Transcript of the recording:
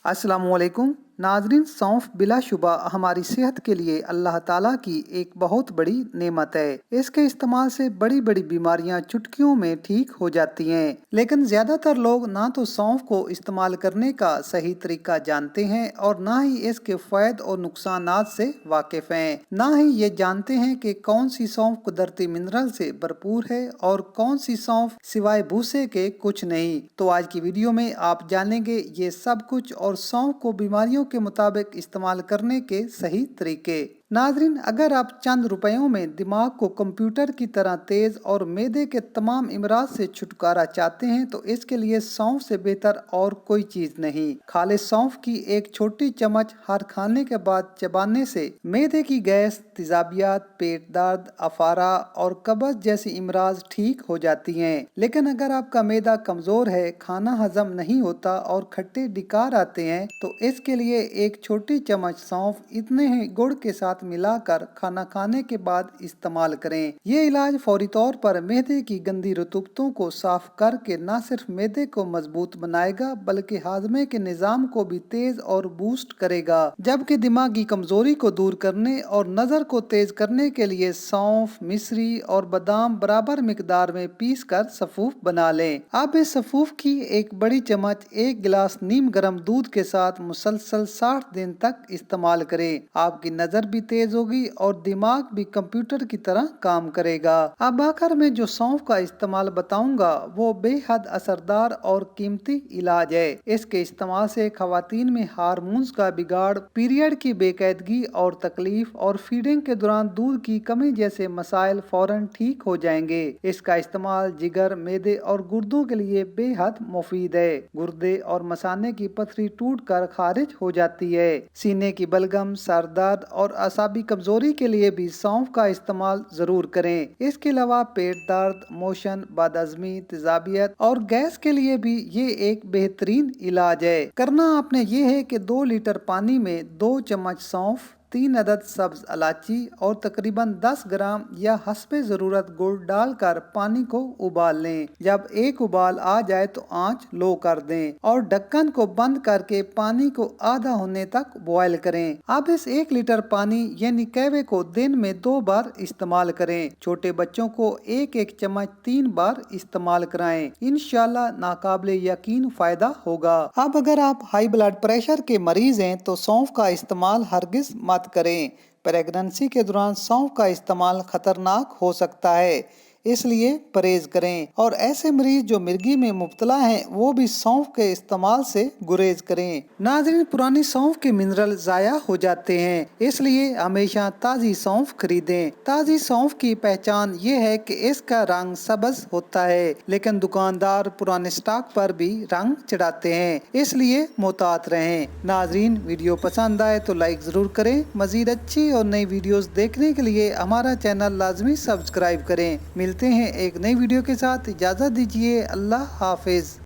अस्सलाम वालेकुम नाजरीन, सौंफ बिलाशुबा हमारी सेहत के लिए अल्लाह ताला की एक बहुत बड़ी नेमत है। इसके इस्तेमाल से बड़ी बड़ी बीमारियां चुटकियों में ठीक हो जाती हैं। लेकिन ज्यादातर लोग ना तो सौंफ को इस्तेमाल करने का सही तरीका जानते हैं और ना ही इसके फायद और नुकसानात से वाकिफ हैं। ना ही ये जानते हैं कि कौन सी सौंफ कुदरती मिनरल से भरपूर है और कौन सी सौंफ सिवाय भूसे के कुछ नहीं। तो आज की वीडियो में आप जानेंगे ये सब कुछ और सौंफ को बीमारियों के मुताबिक इस्तेमाल करने के सही तरीके। नाजरीन, अगर आप चंद रुपयों में दिमाग को कंप्यूटर की तरह तेज और मैदे के तमाम इमराज से छुटकारा चाहते हैं तो इसके लिए सौंफ से बेहतर और कोई चीज नहीं। खाली सौंफ की एक छोटी चम्मच हर खाने के बाद चबाने से मैदे की गैस, तेजाबियत, पेट दर्द, अफारा और कब्ज जैसी इमराज ठीक हो जाती हैं। लेकिन अगर आपका मैदा कमजोर है, खाना हजम नहीं होता और खट्टे डिकार आते हैं तो इसके लिए एक छोटी चम्मच सौंफ इतने ही गुड़ के साथ मिलाकर खाना खाने के बाद इस्तेमाल करें। ये इलाज फौरी तौर पर मैदे की गंदी रतूबतों को साफ करके न सिर्फ मैदे को मजबूत बनाएगा बल्कि हाजमे के निजाम को भी तेज और बूस्ट करेगा। जबकि दिमागी कमजोरी को दूर करने और नजर को तेज करने के लिए सौंफ, मिश्री और बादाम बराबर मिकदार में पीस कर सफूफ बना लें। अब इस सफूफ की एक बड़ी चम्मच एक गिलास नीम गर्म दूध के साथ मुसलसल 60 दिन तक इस्तेमाल करें। आपकी नजर भी तेज होगी और दिमाग भी कंप्यूटर की तरह काम करेगा। अब आखिर में जो सौंफ का इस्तेमाल बताऊंगा वो बेहद असरदार और कीमती इलाज है। इसके इस्तेमाल से खवातीन में हार्मोन्स का बिगाड़, पीरियड की बेकायदगी और तकलीफ और फीडिंग के दौरान दूध की कमी जैसे मसाइल फौरन ठीक हो जाएंगे। इसका इस्तेमाल जिगर, मैदे और गुर्दों के लिए बेहद मुफीद है। गुर्दे और मसाने की पथरी टूट कर खारिज हो जाती है। सीने की बलगम, सर दर्द और असाबी कमजोरी के लिए भी सौंफ का इस्तेमाल जरूर करें। इसके अलावा पेट दर्द, मोशन, बदहजमी, तेजाबियत और गैस के लिए भी ये एक बेहतरीन इलाज है। करना आपने ये है कि 2 लीटर पानी में 2 चम्मच सौंफ, 3 अदद सब्ज इलायची और तकरीबन 10 ग्राम या हस्बे जरूरत गुड़ डालकर पानी को उबाल लें। जब एक उबाल आ जाए तो आंच लो कर दें और ढक्कन को बंद करके पानी को आधा होने तक बॉयल करें। अब इस 1 लीटर पानी यानी कहवे को दिन में 2 बार इस्तेमाल करें। छोटे बच्चों को 1-1 चम्मच 3 बार इस्तेमाल कराएं। इंशाल्लाह नाकाबिले यकीन फायदा होगा। अब अगर आप हाई ब्लड प्रेशर के मरीज हैं तो सौंफ का इस्तेमाल हरगिज मत करें। प्रेगनेंसी के दौरान सौंफ का इस्तेमाल खतरनाक हो सकता है, इसलिए परहेज करें। और ऐसे मरीज जो मिर्गी में मुब्तला हैं वो भी सौंफ के इस्तेमाल से गुरेज करें। नाज़रीन, पुरानी सौंफ के मिनरल जाया हो जाते हैं, इसलिए हमेशा ताज़ी सौंफ खरीदें। ताज़ी सौंफ की पहचान ये है कि इसका रंग सब्ज होता है, लेकिन दुकानदार पुराने स्टॉक पर भी रंग चढ़ाते हैं, इसलिए मोहतात रहें। नाज़रीन, वीडियो पसंद आए तो लाइक जरूर करें। मजीद अच्छी और नई वीडियोस देखने के लिए हमारा चैनल लाजमी सब्सक्राइब करें। मिलते हैं एक नई वीडियो के साथ, इजाजत दीजिए। अल्लाह हाफिज।